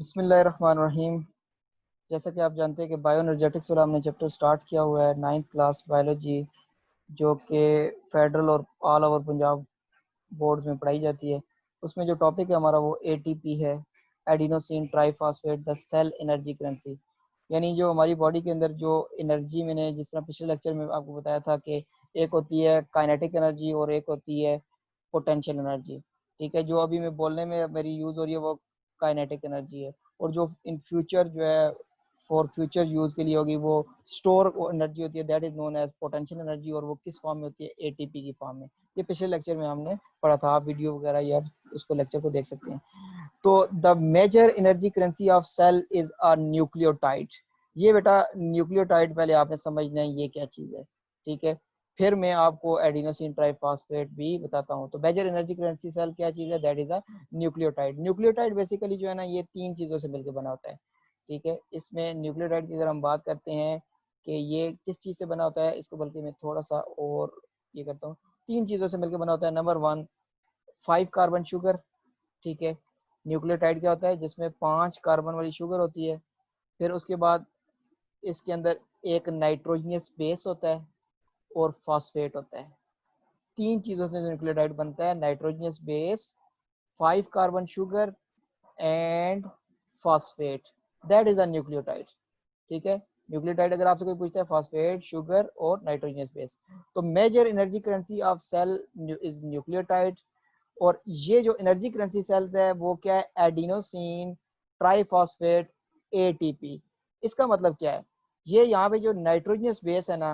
बिस्मिल्लाहिर्रहमानिर्रहीम। जैसा कि आप जानते हैं कि बायो एनर्जेटिक्स वाला हमने चैप्टर स्टार्ट किया हुआ है, 9th क्लास बायोलॉजी, जो कि फेडरल और ऑल ओवर पंजाब बोर्ड्स में पढ़ाई जाती है। उसमें जो टॉपिक है हमारा वो एटीपी है, adenosine triphosphate the cell energy currency. यानी जो हमारी बॉडी के अंदर जो एनर्जी, मैंने जिस तरह पिछले लेक्चर में आपको बताया था कि एक होती है काइनेटिक एनर्जी और एक होती है पोटेंशियल एनर्जी। ठीक है, जो अभी मैं बोलने में मेरी यूज़ हो रही है वो काइनेटिक एनर्जी है, और जो इन फ्यूचर जो है फॉर फ्यूचर यूज़ के लिए होगी वो स्टोर एनर्जी होती है, that is known as potential energy, और वो किस फॉर्म में होती है? एटीपी की फॉर्म में। ये पिछले लेक्चर में हमने पढ़ा था, आप वीडियो वगैरह या उसको लेक्चर को देख सकते हैं। तो the major energy currency of cell is a nucleotide. ये बेटा न्यूक्लियोटाइड पहले आपने समझना है ये क्या चीज़ है, ठीक है। फिर मैं आपको एडिनोसिन ट्राइफॉस्फेट भी बताता हूँ। तो मेजर एनर्जी करेंसी सेल क्या चीज़ है? That is a nucleotide. Nucleotide basically जो है ना, ये 3 चीज़ों से मिलकर बना होता है, ठीक है। इसमें न्यूक्लियोटाइड की अगर हम बात करते हैं कि ये किस चीज़ से बना होता है, इसको बल्कि मैं थोड़ा सा और ये करता हूँ। 3 चीज़ों से मिलकर बना होता है। नंबर 1, 5 कार्बन शुगर, ठीक है। न्यूक्लियोटाइड क्या होता है? जिसमें 5 कार्बन वाली शुगर होती है। फिर उसके बाद इसके अंदर एक नाइट्रोजनियस बेस होता है और फॉस्फेट होता है। 3 चीज़ों से न्यूक्लियोटाइड बनता है, nitrogenous base, 5 carbon sugar and phosphate. That is a nucleotide, ठीक है। न्यूक्लियोटाइड अगर आपसे कोई पूछता है, फॉस्फेट, शुगर और नाइट्रोजनियस बेस। तो major energy currency of cell is nucleotide. और ये जो एनर्जी करेंसी सेल्स है वो क्या है? Adenosine triphosphate ATP. इसका मतलब क्या है? ये यहाँ पे जो नाइट्रोजनियस बेस है ना,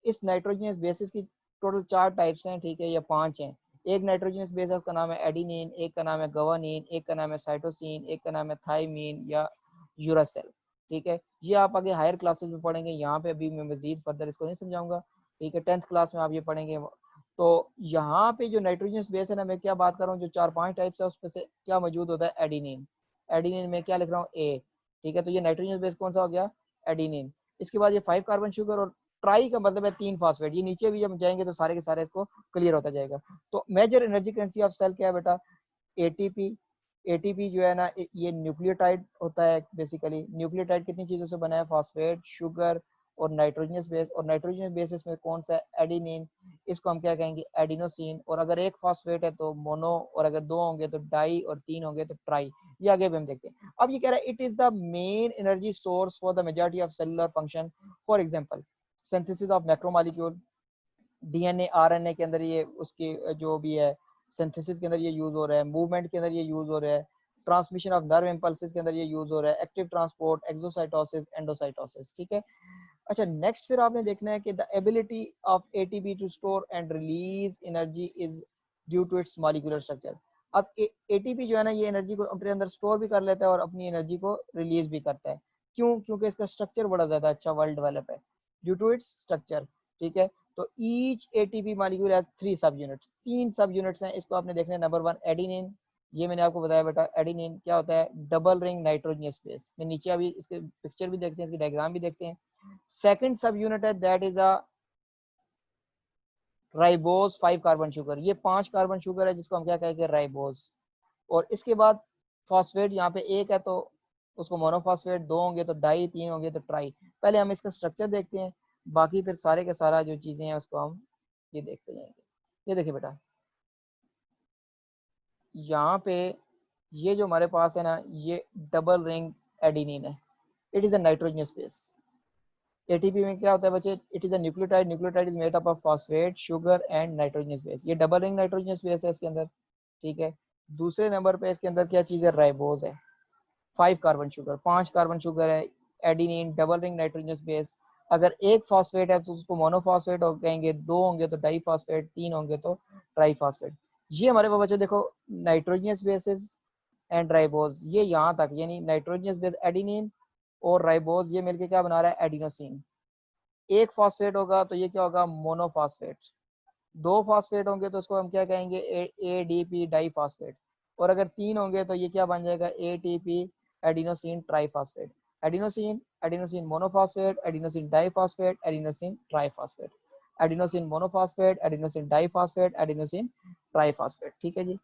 इस नाइट्रोजनियस बेसिस की टोटल 4 टाइप्स हैं, ठीक है, या 5 हैं। एक नाइट्रोजनियस बेस है, उसका नाम है एडिनिन, एक का नाम है गवानिन, एक का नाम है साइटोसिन, एक का नाम है थाइमिन या यूरासेल, ठीक है। ये आप आगे हायर क्लासेस में पढ़ेंगे, यहाँ पे अभी मैं मजीद फर्दर इसको नहीं समझाऊंगा, ठीक है। 10th क्लास में आप ये पढ़ेंगे। तो यहाँ पे जो नाइट्रोजन बेस है ना, मैं क्या बात कर रहा हूँ, जो 4-5 टाइप्स है उसमें से क्या मौजूद होता है? एडिनिन। एडिनिन में क्या लिख रहा हूँ? ए, ठीक है। तो ये नाइट्रोजन बेस कौन सा हो गया? एडिनिन। इसके बाद ये 5 कार्बन शुगर, और ट्राई का मतलब है 3 फास्फेट। ये नीचे भी जब जाएंगे तो सारे के सारे इसको क्लियर होता जाएगा। तो major energy currency of cell क्या है बेटा? एटीपी। एटीपी जो है ना, ये न्यूक्लियोटाइड होता है बेसिकली। न्यूक्लियोटाइड कितनी चीज़ों से बना है? फॉस्फेट, शुगर और नाइट्रोजनस बेस। और नाइट्रोजनस बेस इसमें कौन सा है? एडिनिन। इसको हम क्या कहेंगे? एडिनोसिन। और अगर एक फॉस्फेट है तो मोनो, और अगर 2 होंगे तो डाई, और 3 होंगे तो ट्राई। ये आगे भी हम देखते हैं। अब ये कह रहा है it is the main energy source for the majority of cellular function. For example, synthesis of macromolecule, DNA RNA के अंदर ये उसकी जो भी है सिंथेसिस के अंदर ये यूज हो रहा है, मूवमेंट के अंदर ये यूज हो रहा है, ट्रांसमिशन ऑफ नर्व इम्पल्सेस के अंदर ये यूज हो रहा है, एक्टिव ट्रांसपोर्ट, एक्सोसाइटोसिस, एंडोसाइटोसिस, ठीक है। अच्छा, नेक्स्ट फिर आपने देखना है कि the ability of ATP to store and release energy is due to its molecular structure. अब एटीपी जो है ना, ये एनर्जी को अपने अंदर स्टोर भी कर लेता है और अपनी एनर्जी को रिलीज भी करता है। क्यों? क्योंकि इसका स्ट्रक्चर बड़ा ज्यादा अच्छा वर्ल्ड डेवलप है, ड्यू टू इट्स स्ट्रक्चर, ठीक है। तो ईच एटीपी मॉलिक्यूल हैज 3 सब यूनिट्स। 3 सब यूनिट्स हैं, इसको आपने देखना है। नंबर 1 एडिनिन, ये मैंने आपको बताया बेटा। एडिनिन क्या होता है? Double ring nitrogenous base. मैं नीचे अभी इसके पिक्चर भी देखते हैं, इसकी डायग्राम भी देखते हैं। सेकंड सब यूनिट है, that is a ribose 5 carbon sugar. ये 5 कार्बन शुगर है जिसको हम क्या कहेंगे? राइबोज। और इसके बाद फॉस्फेट, यहाँ पे एक है तो उसको मोनोफॉस्फेट, 2 होंगे तो डाई, 3 होंगे तो ट्राई। पहले हम इसका स्ट्रक्चर देखते हैं, बाकी फिर सारे के सारा जो चीजें हैं उसको हम ये देखते जाएंगे। ये देखिए बेटा, यहाँ पे ये जो हमारे पास है ना, ये डबल रिंग एडिनिन है। It is a nitrogenous base. ATP में क्या होता है बच्चे? It is a nucleotide. Nucleotide is made up of phosphate, sugar and nitrogenous base. ये डबल रिंग नाइट्रोजनस बेस है इसके अंदर, ठीक है। दूसरे नंबर पे इसके अंदर क्या चीज है? राइबोज है। 5 कार्बन शुगर, 5 कार्बन शुगर है। Adenine, double ring nitrogenous base. अगर एक फॉस्फेट है तो उसको मोनोफॉस्फेट हो कहेंगे, 2 होंगे तो डाईफॉस्फेट, 3 होंगे तो ट्राईफॉस्फेट। ये हमारे पास बच्चे देखो, नाइट्रोजनस बेसिस एंड राइबोज, ये यहाँ तक, यानी नाइट्रोजनस बेस एडिनिन और राइबोज ये मिलके क्या बना रहा है? एडिनोसिन। एक फॉस्फेट होगा तो ये क्या होगा? मोनोफॉस्फेट। 2 फॉस्फेट होंगे तो उसको हम क्या कहेंगे? ADP diphosphate. और अगर 3 होंगे तो ये क्या बन जाएगा? ATP adenosine triphosphate. Adenosine, adenosine monophosphate, adenosine diphosphate, adenosine triphosphate. Adenosine monophosphate, adenosine diphosphate, adenosine triphosphate, ठीक है जी।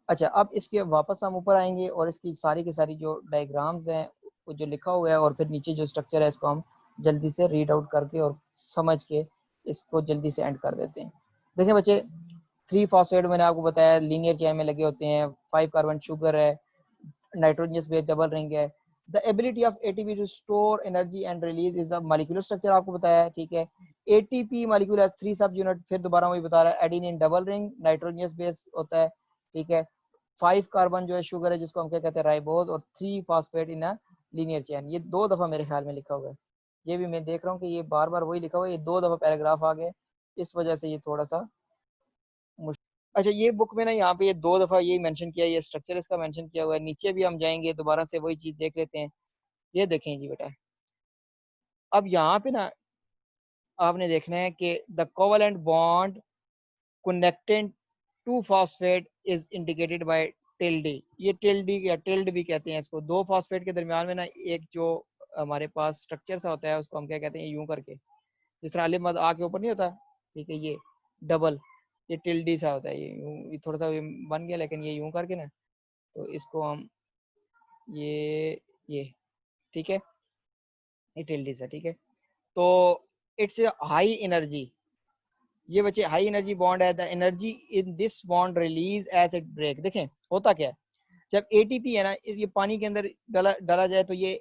अच्छा, अब इसके वापस हम ऊपर आएंगे और इसकी सारी की सारी जो डायग्राम्स हैं, वो जो लिखा हुआ है और फिर नीचे जो स्ट्रक्चर है, इसको हम जल्दी से रीड आउट करके और समझ के इसको जल्दी से एंड कर देते हैं। देखें बच्चे, 3 फॉस्फेट मैंने आपको बताया लीनियर चेन में लगे होते हैं, 5 कार्बन शुगर है, नाइट्रोजनस बेस डबल रिंग है। The ability of ATP to store energy and release is a molecular structure आपको बताया है, ठीक है। एटीपी मॉलिक्यूल हैज 3 सब यूनिट, फिर दोबारा वही बता रहा है, adenine double ring, nitrogenous base होता है, ठीक है। 5 कार्बन जो है शुगर है, जिसको हम क्या कहते हैं, राइबोज, और 3 phosphate in a linear chain. ये 2 दफा मेरे ख्याल में लिखा हुआ है, ये भी मैं देख रहा हूँ कि ये बार बार वही लिखा हुआ है, ये 2 दफा पैराग्राफ आ गए, इस वजह से ये थोड़ा सा मुश्किल। अच्छा, ये बुक में ना यहाँ पे ये 2 दफा यही मेंशन किया है, ये स्ट्रक्चर इसका मेंशन किया हुआ है। नीचे भी हम जाएंगे दोबारा से वही चीज देख लेते हैं। ये देखें जी बेटा, अब यहाँ पे ना आपने देखना है कि the covalent bond connected to phosphate is indicated by tilde. ये टिल्ड या टिल्ड भी कहते हैं इसको। 2 फॉस्फेट के दरमियान में ना एक जो हमारे पास स्ट्रक्चर सा होता है, उसको हम क्या कहते हैं, यूं करके, जिस तरह अलिफ मद आ के ऊपर नहीं होता, ठीक है, ये डबल, ये टिल्डी सा होता है, ये यूं, ये थोड़ा सा बन गया, लेकिन ये यूं करके ना, तो इसको हम ये ठीक है, ये टिल्डी सा, ठीक है। तो इट्स हाई एनर्जी, ये बच्चे हाई एनर्जी बॉन्ड है। The energy in this bond release as it break. देखें होता क्या है, जब एटीपी है ना, ये पानी के अंदर डाला डाला जाए, तो ये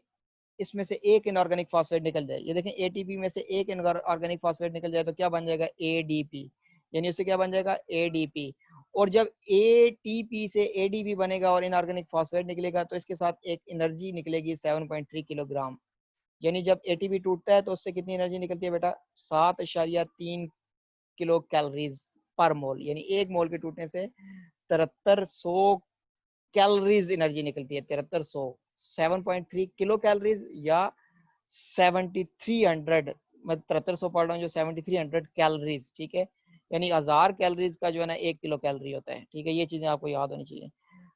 इसमें से एक इनऑर्गेनिक फॉस्फेट निकल जाए, ये देखें एटीपी में से एक इनऑर्गेनिक फॉस्फेट निकल जाए, तो क्या बन जाएगा, एडीपी, यानी उससे क्या बन जाएगा, एडीपी। और जब एटीपी से एडीपी बनेगा और इनऑर्गेनिक फॉस्फेट निकलेगा, तो इसके साथ एक एनर्जी निकलेगी 7.3 किलोग्राम। यानी जब एटीपी टूटता है तो उससे कितनी एनर्जी निकलती है बेटा, 7.3 किलो कैलोरीज पर मोल, यानी एक मोल के टूटने से 7300 कैलोरीज एनर्जी निकलती है। 7300, 7.3 किलो कैलोरीज या 7300, मैं 7300 पढ़ रहा हूँ, जो 7300 कैलोरीज, ठीक है, यानी 1000 कैलोरीज का जो है ना 1 किलो कैलोरी होता है, ठीक है। ये चीजें आपको याद होनी चाहिए।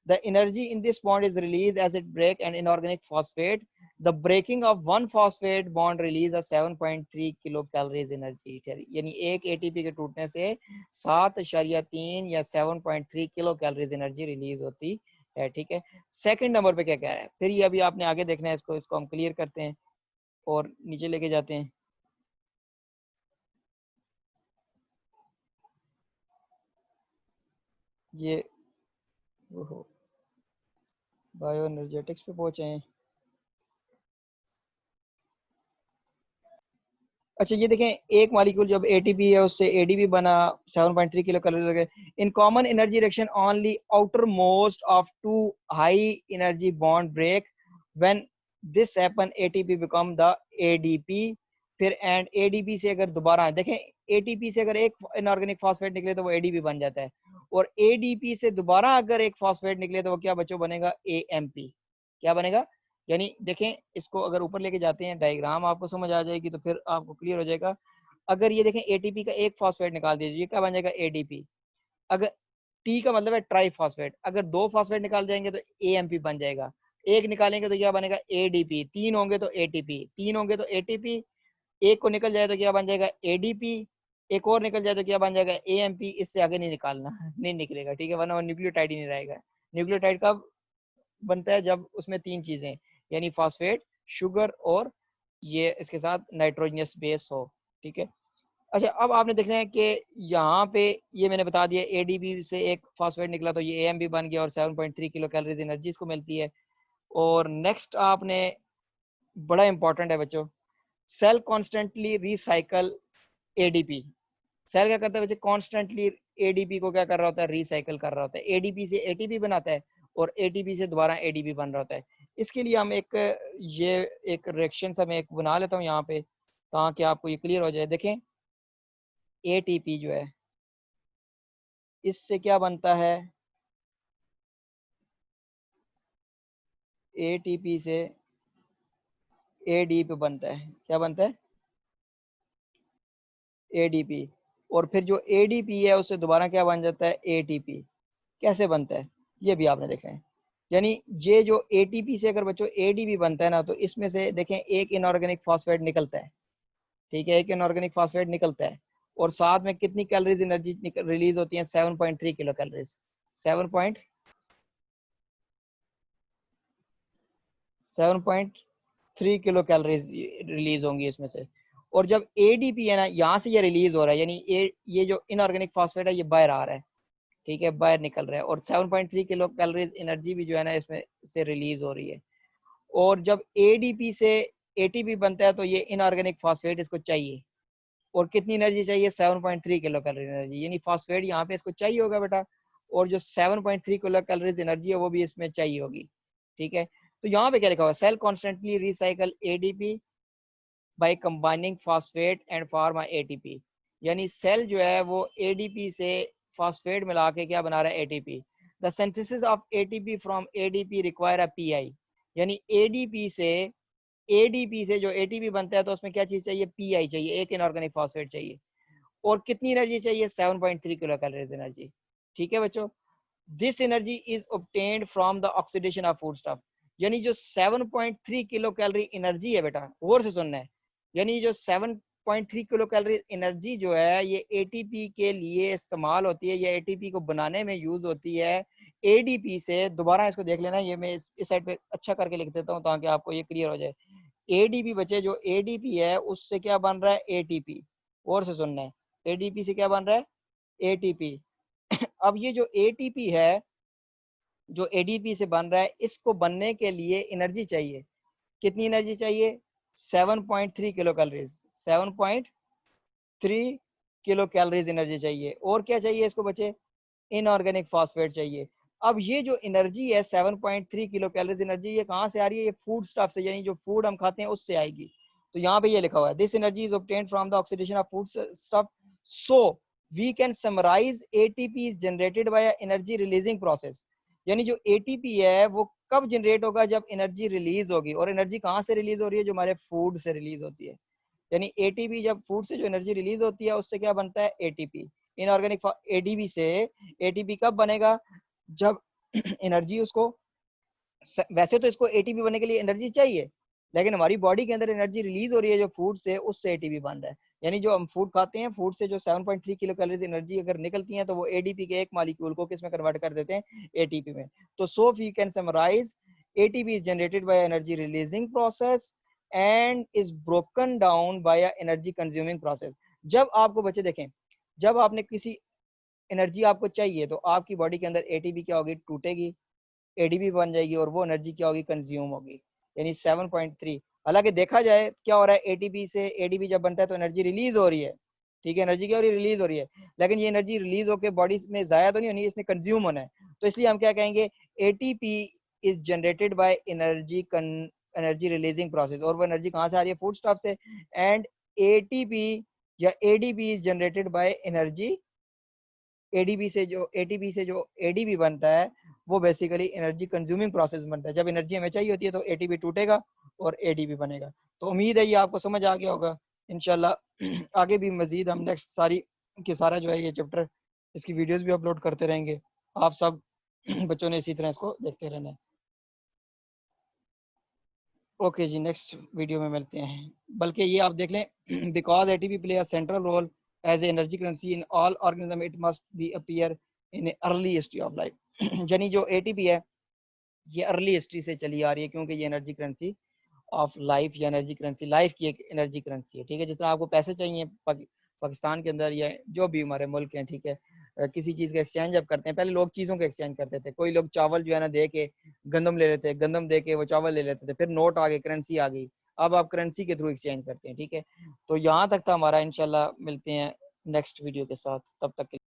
The energy in this bond is released as it break an inorganic phosphate. The breaking of one phosphate bond release a 7.3 kilocalories energy. यानी एक एटीपी के टूटने से 7.3 या 7.3 किलो कैलोरीज एनर्जी रिलीज होती है, ठीक है। सेकंड नंबर पे क्या कह रहा है, फिर ये अभी आपने आगे देखना है, इसको हम क्लियर करते हैं और नीचे लेके जाते हैं। ये बायो एनर्जेटिक्स पे पहुंचे हैं। अच्छा, ये देखें, एक मॉलिक्यूल जब एटीपी है, उससे एडीपी बना, 7.3 किलो कैलोरी लगे। In common energy reaction only outermost of two high energy bond break. When this happen ATP become the ADP. फिर एंड एडीपी से अगर दोबारा देखें, एटीपी से अगर एक इनऑर्गेनिक फॉस्फेट निकले तो वो एडीपी बन जाता है, और एडीपी से दोबारा अगर एक फॉस्फेट निकले तो वो क्या बच्चों बनेगा, एएमपी। क्या बनेगा, यानी देखें, इसको अगर ऊपर लेके जाते हैं, डायग्राम आपको समझ आ जाएगी, तो फिर आपको क्लियर हो जाएगा। अगर ये देखें, एटीपी का एक फॉस्फेट निकाल दीजिए, क्या बन जाएगा, एडीपी। अगर टी का मतलब है ट्राई फॉस्फेट, अगर 2 फॉस्फेट निकाल जाएंगे तो एएमपी बन जाएगा। एक निकालेंगे तो क्या बनेगा, एडीपी। 3 होंगे तो एटीपी, 3 होंगे तो एटीपी। एक को निकल जाए तो क्या बन जाएगा, एडीपी। एक और निकल जाए तो क्या बन जाएगा, एएमपी। इससे आगे नहीं निकालना नहीं निकलेगा, ठीक है, वरना वो न्यूक्लियोटाइड ही नहीं रहेगा। न्यूक्लियोटाइड कब बनता है, जब उसमें 3 चीजें, यानी फॉस्फेट, शुगर और ये इसके साथ नाइट्रोजनस बेस हो, ठीक है। अच्छा, अब आपने देखना है कि यहाँ पे ये मैंने बता दिया, एडीबी से एक फॉस्फेट निकला तो ये एएमबी बन गया और 7.3 किलो कैलोरीज एनर्जी इसको मिलती है। और नेक्स्ट आपने, बड़ा इंपॉर्टेंट है बच्चों, cell constantly recycle ADP. Cell क्या करता है बच्चे, कॉन्स्टेंटली एडीपी को क्या कर रहा होता है, रिसाइकल कर रहा होता है। एडीपी से एटीपी बनाता है और एटीपी से दोबारा एडीपी बन रहा होता है। इसके लिए हम ये एक रिएक्शन मैं एक बना लेता हूँ यहाँ पे, ताकि आपको ये क्लियर हो जाए। देखें, एटीपी जो है, इससे क्या बनता है, एटीपी से एडीपी बनता है। क्या बनता है, एडीपी। और फिर जो एडीपी है उससे दोबारा क्या बन जाता है, एटीपी। कैसे बनता है, ये भी आपने देखा है। यानी ये जो एटीपी से अगर बच्चों एडीपी बनता है ना, तो इसमें से देखें एक इनऑर्गेनिक फॉस्फेट निकलता है, ठीक है, एक इनऑर्गेनिक फॉस्फेट निकलता है, और साथ में कितनी कैलोरीज एनर्जी रिलीज होती है, 7.3 kilo calories. 7.3 7.3 kilo calories release होंगी इसमें से। और जब एडीपी है ना, यहाँ से ये रिलीज हो रहा है, यानी ये जो इनऑर्गेनिक फॉस्फेट है ये बाहर आ रहा है, ठीक है, बाहर निकल रहा है, और 7.3 किलो कैलोरीज एनर्जी भी जो है ना इसमें से रिलीज हो रही है। और जब एडीपी से एटीपी बनता है तो ये इनऑर्गेनिक फॉस्फेट इसको चाहिए, और कितनी एनर्जी चाहिए, 7.3 किलो कैलोरी एनर्जी, यानी फॉस्फेट यहाँ पे इसको चाहिए होगा बेटा, और जो 7.3 किलो कैलोरीज एनर्जी है वो भी इसमें चाहिए होगी, ठीक है। तो यहाँ पे क्या लिखा हुआ, cell constantly recycle ADP by combining phosphate and form ATP, यानी सेल जो है वो एडीपी से फॉस्फेट मिला के क्या बना रहा है, ATP. The synthesis of ATP from ADP require a pi, यानी एडीपी से जो एटीपी बनता है तो उसमें क्या चीज चाहिए, पीआई चाहिए, एक इनऑर्गेनिक फॉस्फेट चाहिए। और कितनी एनर्जी चाहिए, 7.3 किलो कैलोरीज एनर्जी, ठीक है बच्चों। This energy is obtained from the oxidation of food stuff, यानी जो 7.3 किलो कैलोरी एनर्जी है बेटा, और से सुनना है, यानी जो 7.3 किलो कैलोरी एनर्जी जो है ये एटीपी के लिए इस्तेमाल होती है, या एटीपी को बनाने में यूज होती है एडीपी से। दोबारा इसको देख लेना, ये मैं इस साइड पे अच्छा करके लिख देता हूँ ताकि आपको ये क्लियर हो जाए। एडीपी बचे, जो एडीपी है उससे क्या बन रहा है, एटीपी, और से सुनना है, एडीपी से क्या बन रहा है, एटीपी। अब ये जो एटीपी है जो एडीपी से बन रहा है, इसको बनने के लिए एनर्जी चाहिए, कितनी एनर्जी चाहिए, 7.3 kilo calories, 7.3 kilo calories energy चाहिए। और क्या चाहिए इसको बचे, इनऑर्गेनिक फॉस्फेट चाहिए। अब ये जो एनर्जी है 7.3 किलो कैलोरीज एनर्जी, ये कहाँ से आ रही है, ये फूड स्टफ से, यानी जो फूड हम खाते हैं उससे आएगी। तो यहाँ पे ये लिखा हुआ है, this energy is obtained from the oxidation of food stuff, so we can summarise ATP is generated by energy releasing process, यानी जो एटीपी है वो कब जनरेट होगा, जब एनर्जी रिलीज होगी। और एनर्जी कहाँ से रिलीज हो रही है, जो हमारे फूड से रिलीज होती है, यानी एटीपी जब फूड से जो एनर्जी रिलीज होती है उससे क्या बनता है, एटीपी। इनऑर्गेनिक एडीपी से एटीपी कब बनेगा, जब एनर्जी उसको, वैसे तो इसको एटीपी बनने के लिए एनर्जी चाहिए, लेकिन हमारी बॉडी के अंदर एनर्जी रिलीज हो रही है जो फूड से, उससे एटीपी बन रहा है। यानी जो हम फूड खाते हैं, फूड से जो 7.3 किलो कैलोरीज एनर्जी अगर निकलती है तो वो एडीपी के एक मॉलिक्यूल को किस में कन्वर्ट कर देते हैं, एटीपी में। तो so we can summarise ATP is generated by energy releasing process and is broken down by energy consuming process. जब आपको बच्चे देखें, जब आपने किसी एनर्जी आपको चाहिए तो आपकी बॉडी के अंदर एटीपी क्या होगी, टूटेगी, एडीपी बन जाएगी, और वो एनर्जी क्या होगी, कंज्यूम होगी, यानी 7.3। हालांकि देखा जाए क्या हो रहा है, एटीपी से एडीपी जब बनता है तो एनर्जी रिलीज हो रही है, ठीक है, एनर्जी क्या हो रही है, रिलीज हो रही है, लेकिन ये एनर्जी रिलीज होकर बॉडी में जाया तो नहीं होनी, इसने कंज्यूम होना है। तो इसलिए हम क्या कहेंगे, ATP is generated by energy releasing process, और वो एनर्जी कहाँ से आ रही है, फूड स्टफ से। एंड एटीपी या ADP is generated by energy, ATP से जो एडीपी बनता है वो बेसिकली एनर्जी कंज्यूमिंग प्रोसेस बनता है। जब एनर्जी हमें चाहिए होती है तो एटीपी टूटेगा और एडीपी बनेगा। तो उम्मीद है ये आपको समझ आ गया होगा। इंशाल्लाह आगे भी मजीद हम नेक्स्ट सारी के सारा जो है ये चैप्टर, इसकी वीडियोस भी अपलोड करते रहेंगे। आप सब बच्चों ने इसी तरह इसको देखते रहना है। ओके जी, नेक्स्ट वीडियो में मिलते हैं। बल्कि ये आप देख लें, because ATP play a central role as energy currency in all organism, it must be appear in early history of life. यानी जो एटीपी है ये अर्ली हिस्ट्री से चली आ रही है, क्योंकि ये एनर्जी करेंसी ऑफ लाइफ, या एनर्जी करेंसी लाइफ की एक एनर्जी करेंसी है, ठीक है। जिस तरह आपको पैसे चाहिए पाकिस्तान के अंदर या जो भी हमारे मुल्क हैं, ठीक है, किसी चीज़ का एक्सचेंज जब करते हैं, पहले लोग चीज़ों का एक्सचेंज करते थे। कोई लोग चावल जो है ना दे के गंदम ले लेते, गंदम दे के वो चावल ले लेते थे, फिर नोट आ गए, करेंसी आ गई, अब आप करेंसी के थ्रू एक्सचेंज करते हैं, ठीक है। तो यहाँ तक था हमारा, इंशाल्लाह मिलते हैं नेक्स्ट वीडियो के साथ, तब तक के लिए।